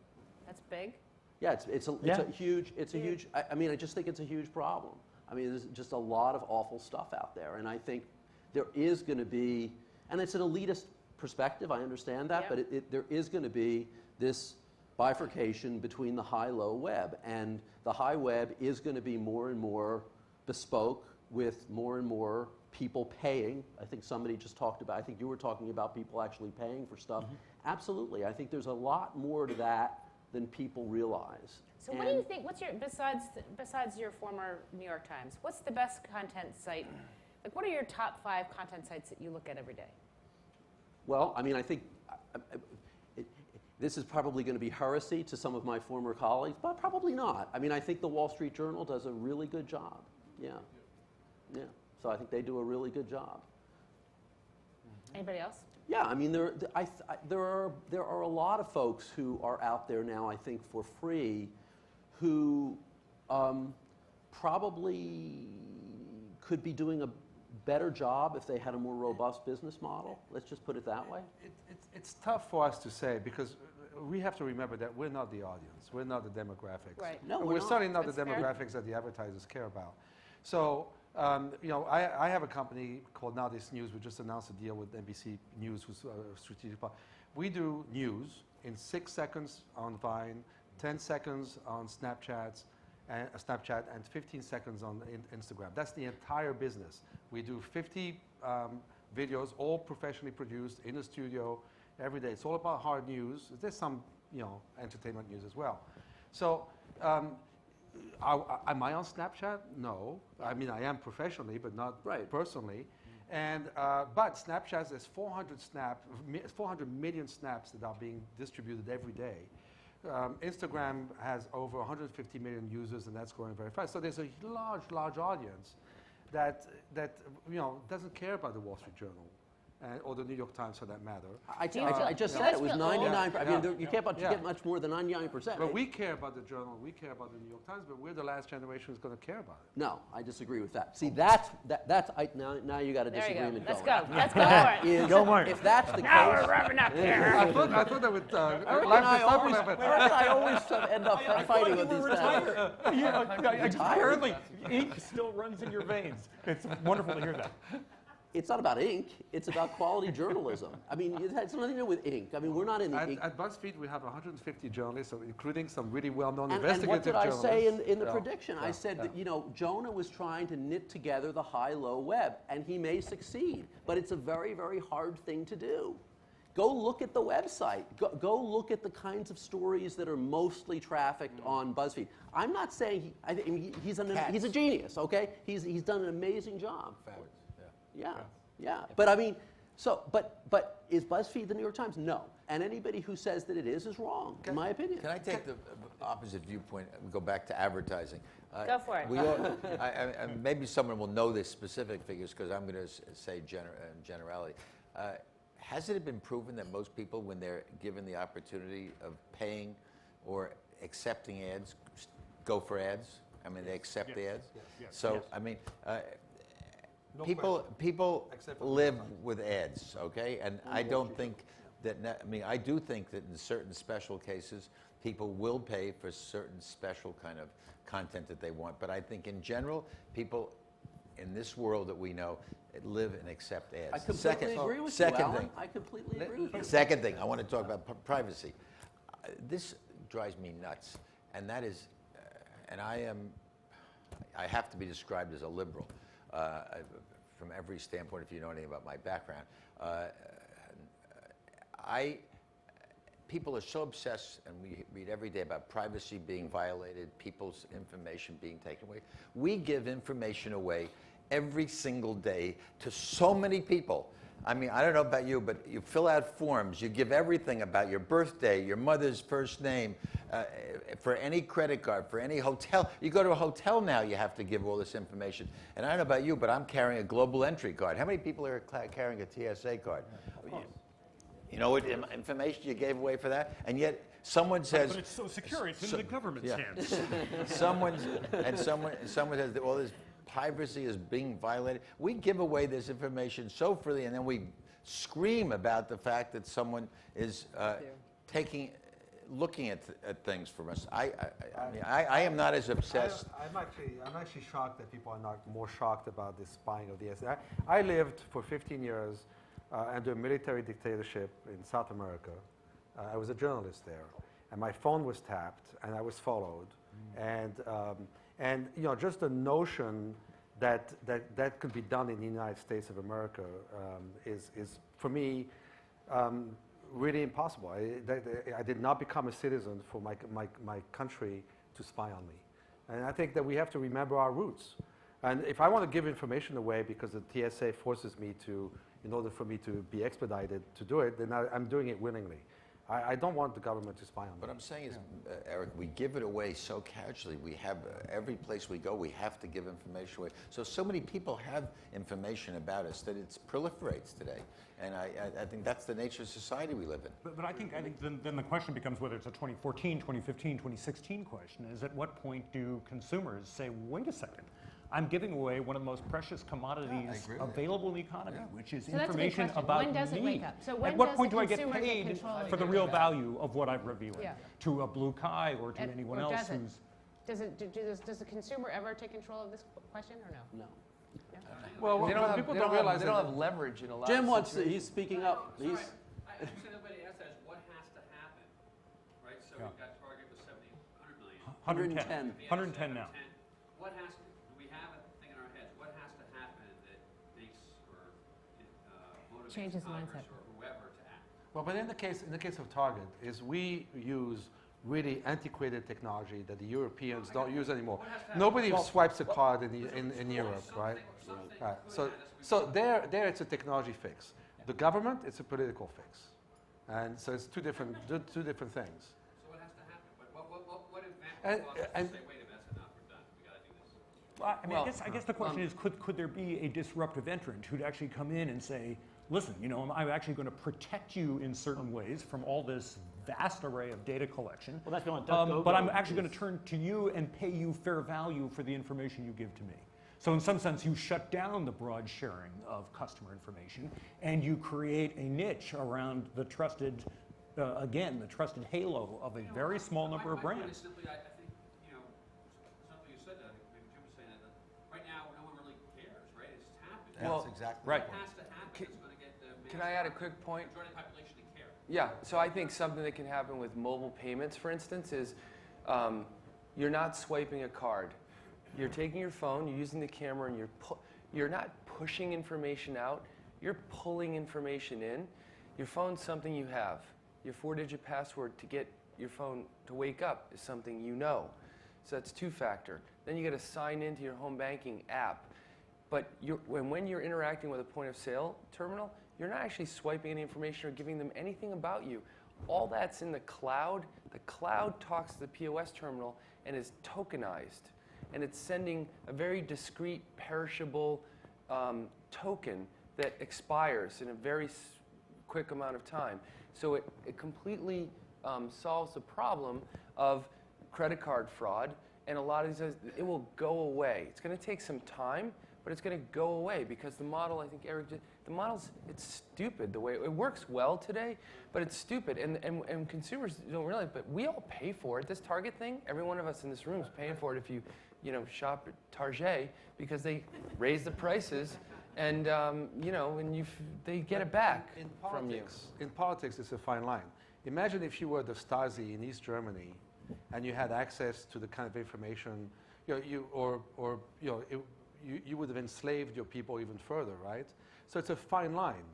That's big. Yeah, it's a huge, I just think it's a huge problem. There's just a lot of awful stuff out there, and I think there is going to be, and it's an elitist perspective, I understand that, but there is going to be this bifurcation between the high-low web, and the high web is going to be more and more bespoke with more and more people paying. I think somebody just talked about, I think you were talking about people actually paying for stuff. Mm-hmm. Absolutely, I think there's a lot more to that than people realize. So what do you think, what's your, besides your former New York Times, what's the best content site? Like, what are your top 5 content sites that you look at every day? Well, I think this is probably going to be heresy to some of my former colleagues, but probably not. I think the Wall Street Journal does a really good job. Yeah. So I think they do a really good job. Anybody else? Yeah, there are a lot of folks who are out there now, I think, for free, who probably could be doing a better job if they had a more robust business model. Let's just put it that way. It's tough for us to say because we have to remember that we're not the audience. We're not the demographics. Right. No, we're certainly not That's the fair. demographics that the advertisers care about. So, I have a company called Now This News. We just announced a deal with NBC News, who's a strategic partner. We do news in 6 seconds on Vine, 10 seconds on Snapchat, and 15 seconds on Instagram. That's the entire business. We do 50 videos, all professionally produced in the studio every day. It's all about hard news. There's some, entertainment news as well. So, am I on Snapchat? No. I am professionally, but not personally. And, but Snapchat has 400 million snaps that are being distributed every day. Instagram has over 150 million users, and that's growing very fast. So there's a large audience that doesn't care about the Wall Street Journal or the New York Times, for that matter. I just said it was 99. I mean, you can't get much more than 99%. But we care about the Journal. We care about the New York Times. But we're the last generation who's going to care about it. No, I disagree with that. See, now you got a There you go. disagreement Let's going. go. Let's go for it. Go, Mark. If that's the Now case, we're revving up here. I thought that would I always end up fighting with these guys. Apparently, ink still runs in your veins. It's wonderful to hear that. It's not about ink. It's about quality journalism. I mean, it has nothing to do with ink. I mean, we're not in the ink. At BuzzFeed, we have 150 journalists, including some really well-known And investigative what did I journalists. say in the prediction? I said that, Jonah was trying to knit together the high-low web, and he may succeed, but it's a very, very hard thing to do. Go look at the website. Go look at the kinds of stories that are mostly trafficked on BuzzFeed. I'm not saying he's a genius, okay? He's done an amazing job. Yeah. But I mean, but is BuzzFeed the New York Times? No. And anybody who says that it is wrong, in my opinion. Can I take the opposite viewpoint and go back to advertising? Go for it. We all, maybe someone will know the specific figures because I'm going to say generality. Hasn't it been proven that most people, when they're given the opportunity of paying or accepting ads, go for ads? I mean, they accept the ads? Yes. So, I mean, people live with ads, okay? And I don't think that, I do think that in certain special cases, people will pay for certain special kind of content that they want. But I think in general, people in this world that we know live and accept ads. I completely agree with you, Alan. I completely agree with you. Second thing, I want to talk about privacy. This drives me nuts, and that is, and I have to be described as a liberal from every standpoint if you know anything about my background. People are so obsessed, and we read every day about privacy being violated, people's information being taken away. We give information away every single day to so many people. I mean, I don't know about you, but you fill out forms, you give everything about your birthday, your mother's first name, for any credit card, for any hotel. You go to a hotel now, you have to give all this information. And I don't know about you, but I'm carrying a global entry card. How many people are carrying a TSA card? You know what information you gave away for that? And yet someone says... But it's so secure, it's in the government's hands. Someone says that all this privacy is being violated. We give away this information so freely, and then we scream about the fact that someone is looking at things from us. I am not as obsessed. I'm actually shocked that people are not more shocked about this spying of the SA. I lived for 15 years under a military dictatorship in South America. I was a journalist there, and my phone was tapped, and I was followed. And just the notion that could be done in the United States of America is for me really impossible. I did not become a citizen for my country to spy on me. And I think that we have to remember our roots. And if I want to give information away because the TSA forces me to, in order for me to be expedited to do it, then I'm doing it willingly. I don't want the government to spy on me. What I'm saying is, Eric, we give it away so casually. We have, every place we go, we have to give information away. So many people have information about us that it proliferates today. And I think that's the nature of society we live in. But I think then the question becomes whether it's a 2014, 2015, 2016 question, is at what point do consumers say, wait a second, I'm giving away one of the most precious commodities available in the economy, which is information about me. When does it wake up? So when at what does point the do I get consumer paid control for the real value of what I'm revealing to a Blue Kai or to anyone or else does the consumer ever take control of this question or no? No. Well, people don't realize they don't have leverage in a lot Jim of wants to, situations. he's speaking up. Sorry, I actually nobody asked that is what has to happen, right? So we've got target was 100 million. 110. 110 now. What has to, do we have a thing in our heads? What has to happen that makes or motivates Changes Congress mindset. or whoever to act? Well, but in the case of Target, is we use really antiquated technology that the Europeans don't use anymore. Nobody swipes a card in Europe, right? Right. So there it's a technology fix. The government, it's a political fix. And so it's two different things. So what has to happen? What event will say, wait a minute, that's enough, we're done, we got to do this? Well, I mean, I guess the question is, could there be a disruptive entrant who'd actually come in and say, listen, you know, I'm actually going to protect you in certain ways from all this vast array of data collection. Well, that's what but I'm actually going to turn to you and pay you fair value for the information you give to me. So in some sense, you shut down the broad sharing of customer information, and you create a niche around the trusted, again, the trusted halo of a very small number of My point brands. is simply, I think, you know, something you said that, I think maybe Jim was saying that right now, no one really cares, right? It's just happened. That's exactly right. It has to happen. It's going to get the Can I add a quick point? majority of the population to care. Yeah, so I think something that can happen with mobile payments, for instance, is you're not swiping a card. You're taking your phone, you're using the camera, and you're not pushing information out, you're pulling information in. Your phone's something you have. Your 4-digit password to get your phone to wake up is something you know. So that's two-factor. Then you got to sign into your home banking app. But when you're interacting with a point-of-sale terminal, you're not actually swiping any information or giving them anything about you. All that's in the cloud. The cloud talks to the POS terminal and is tokenized. And it's sending a very discrete, perishable token that expires in a very quick amount of time. So it completely solves the problem of credit card fraud. And a lot of these, it will go away. It's going to take some time, but it's going to go away because the model, I think Eric did, the model's, it's stupid the way it works well today, but it's stupid. And consumers don't realize, but we all pay for it. This Target thing, every one of us in this room is paying for it if you shop at Target because they raise the prices and, and they get it back from you. In politics, it's a fine line. Imagine if you were the Stasi in East Germany and you had access to the kind of information, you would have enslaved your people even further, right? So it's a fine line.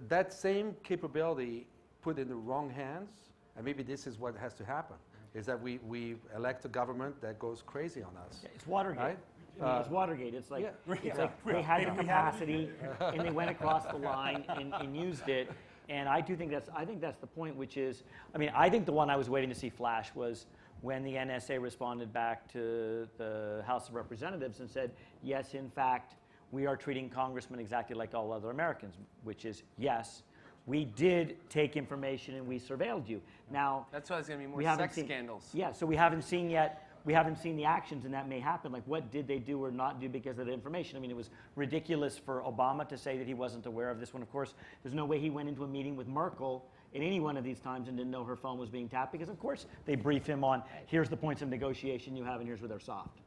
That same capability put in the wrong hands, and maybe this is what has to happen, is that we elect a government that goes crazy on us. It's Watergate. Right? I mean, it's Watergate. It's like, yeah. They had the capacity and they went across the line and used it. And I think that's the point, which is, I mean, I think the one I was waiting to see flash was when the NSA responded back to the House of Representatives and said, yes, in fact, we are treating congressmen exactly like all other Americans, which is, yes, we did take information and we surveilled you. Now, that's why there's going to be more sex scandals. Yeah, so we haven't seen the actions, and that may happen. Like, what did they do or not do because of the information? I mean, it was ridiculous for Obama to say that he wasn't aware of this one. Of course, there's no way he went into a meeting with Merkel at any one of these times and didn't know her phone was being tapped, because of course they brief him on, here's the points of negotiation you have and here's where they're soft.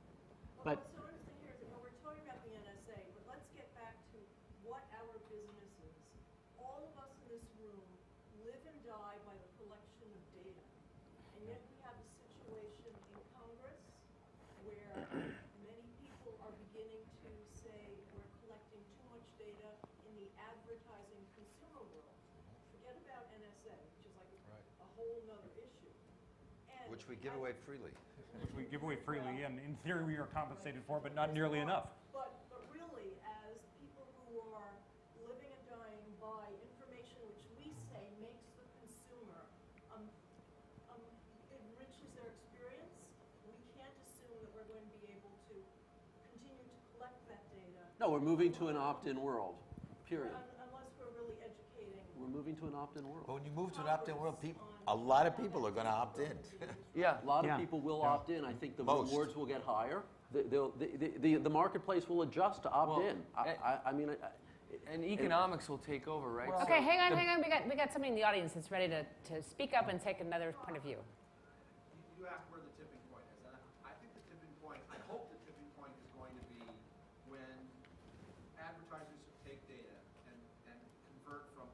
But what's so interesting here is that we're talking about the NSA, but let's get back to what our business is. All of us in this room live and die by the collection of data. And yet we have a situation in Congress where many people are beginning to say we're collecting too much data in the advertising consumer world. Forget about NSA, which is like a whole nother issue. And Which we give away freely. Which we give away freely, and in theory we are compensated for, but not nearly enough. But really, as people who are living and dying by information which we say makes the consumer, enriches their experience, we can't assume that we're going to be able to continue to collect that data. No, we're moving to an opt-in world, period. Unless we're really educating. We're moving to an opt-in world. But when you move to an opt-in world, a lot of people are going to opt in. Yeah. A lot of people will opt in. I think the Most. rewards will get higher. The marketplace will adjust to opt in. And economics will take over, right? Okay, hang on. We got somebody in the audience that's ready to speak up and take another point of view. You asked where the tipping point is, and I think the tipping point, I hope the tipping point is going to be when advertisers take data and convert from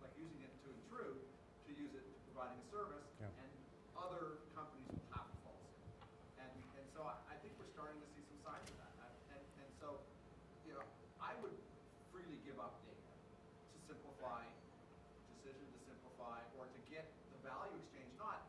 like using it to intrude to use it to providing a service, and other companies will have to follow suit. And so I think we're starting to see some signs of that. And so, I would freely give up data to simplify decision, to simplify, or to get the value exchange, not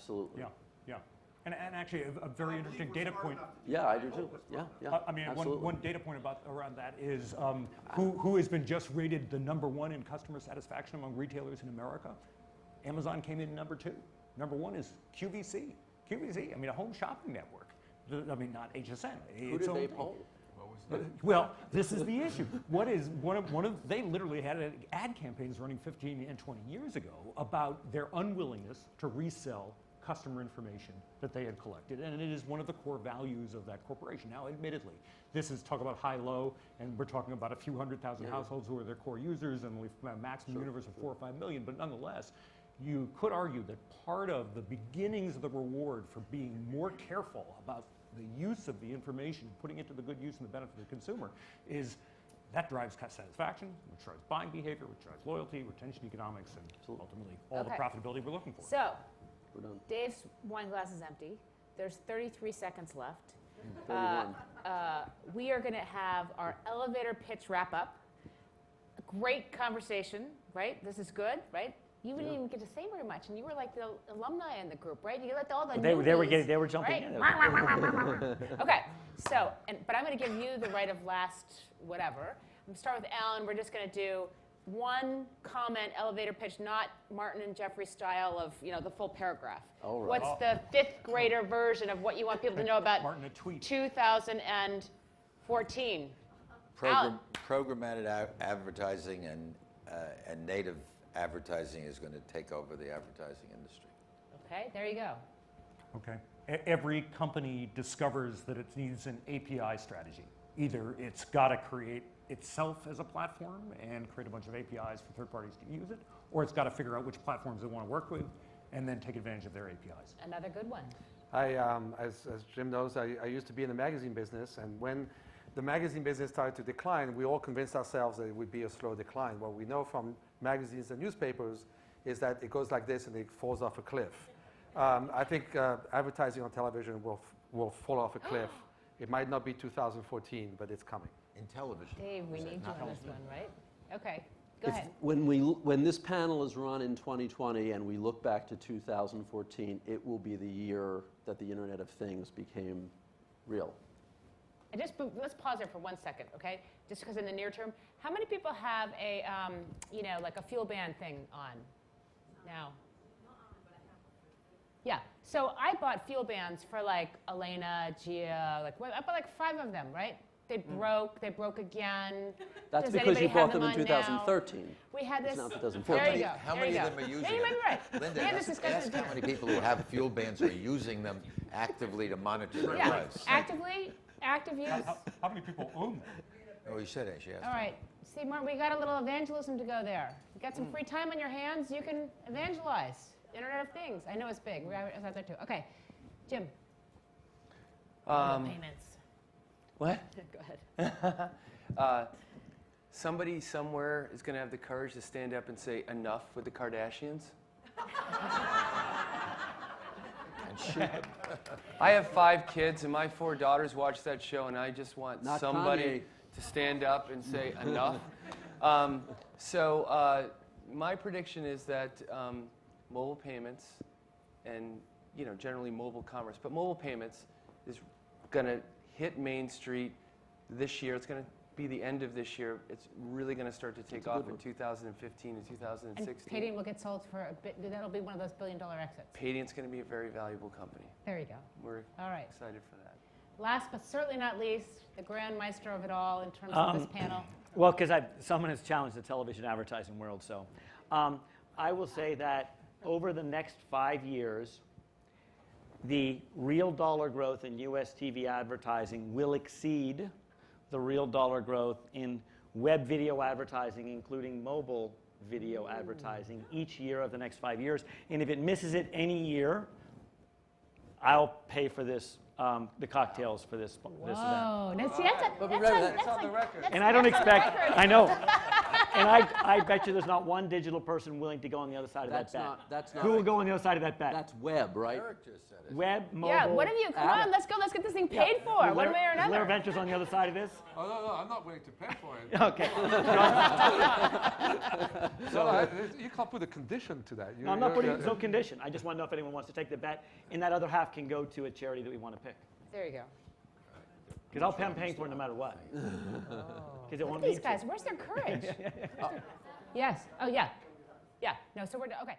Absolutely. Yeah, yeah. And actually, a very interesting data point. Yeah, I do too. Yeah, yeah. I mean, absolutely. one data point around that is who has been just rated the #1 in customer satisfaction among retailers in America? Amazon came in #2. #1 is QVC. QVC, I mean, a home shopping network. I mean, not HSN. Who did they poll? Well, this is the issue. What is one of they literally had ad campaigns running 15 and 20 years ago about their unwillingness to resell customer information that they had collected, and it is one of the core values of that corporation. Now, admittedly, this is talk about high-low, and we're talking about a few 100,000 households who are their core users, and we've a maximum universe of 4 or 5 million, but nonetheless, you could argue that part of the beginnings of the reward for being more careful about the use of the information, putting it to the good use and the benefit of the consumer, is that drives satisfaction, which drives buying behavior, which drives loyalty, retention economics, and ultimately all the profitability we're looking for. So, We're done. Dave's wine glass is empty. There's 33 seconds left. 31. We are going to have our elevator pitch wrap up. A great conversation, right? This is good, right? You didn't even get to say very much, and you were like the alumni in the group, right? You let all the They were newbies, jumping right? in. Okay, so, but I'm going to give you the right of last whatever. I'm going to start with Alan. We're just going to do one comment elevator pitch, not Martin and Jeffrey style of the full paragraph. All right. What's the 5th grader version of what you want people to know about Martin, a tweet. 2014? Programmatic advertising and native advertising is going to take over the advertising industry. Okay, there you go. Okay. Every company discovers that it needs an API strategy. Either it's got to create itself as a platform and create a bunch of APIs for third parties to use it, or it's got to figure out which platforms they want to work with and then take advantage of their APIs. Another good one. As Jim knows, I used to be in the magazine business, and when the magazine business started to decline, we all convinced ourselves that it would be a slow decline. What we know from magazines and newspapers is that it goes like this and it falls off a cliff. I think advertising on television will fall off a cliff. It might not be 2014, but it's coming. In television. Dave, we need you on this one, right? Okay, go ahead. When this panel is run in 2020 and we look back to 2014, it will be the year that the Internet of Things became real. And let's pause there for 1 second, okay? Just because in the near term, how many people have a, like a fuel band thing on now? Yeah, so I bought fuel bands for like Elena, Gia, I bought like 5 of them, right? They broke again. That's Does because you anybody have bought them in on now? 2013. We had this. It's not 2014. There you go. How there many you of go. them are using Yeah, you might be right. Linda, We had this discussion. ask how many people who have fuel bands are using them actively to monitor their Yeah, lives. active use. How many people own them? Oh, you said it. She asked. All right. See, Martin, we got a little evangelism to go there. You got some free time on your hands, you can evangelize. Internet of Things. I know it's big. We're out there too. Okay, Jim. Payments. What? Go ahead. Somebody somewhere is going to have the courage to stand up and say enough with the Kardashians. And shoot them. I have 5 kids, and my 4 daughters watch that show, and I just want Not somebody Kanye. to stand up and say enough. My prediction is that mobile payments and generally mobile commerce, but mobile payments is going to hit Main Street this year. It's going to be the end of this year. It's really going to start to take off in 2015 and 2016. And Paydiant will get sold for a bit. That'll be one of those billion-dollar exits. Paydiant's going to be a very valuable company. There you go. We're All right. excited for that. Last but certainly not least, the grand maestro of it all in terms of this panel. Well, because someone has challenged the television advertising world, so I will say that over the next 5 years, the real dollar growth in U.S. TV advertising will exceed the real dollar growth in web video advertising, including mobile video advertising, each year of the next 5 years. And if it misses it any year, I'll pay for this, the cocktails for this event. Whoa. Now, see, that's But remember, that's on the record. And I don't expect, I know. And I bet you there's not one digital person willing to go on the other side of that bet. That's not. Who will go on the other side of that bet? That's web, right? Eric just said it. Web, mobile. Yeah, what have you? Come on, let's go. Let's get this thing paid for, Is one Lerer- way or is Lerer another. Ventures on the other side of this? Oh, no, I'm not willing to pay for it. Okay. So you can't put a condition to that. No, I'm not putting no condition. I just want to know if anyone wants to take the bet, and that other half can go to a charity that we want to pick. There you go. Because I'm paying for it no matter what. Because it won't These need guys, to. where's their courage? Yes. Oh, yeah. Yeah. No, so we're, okay.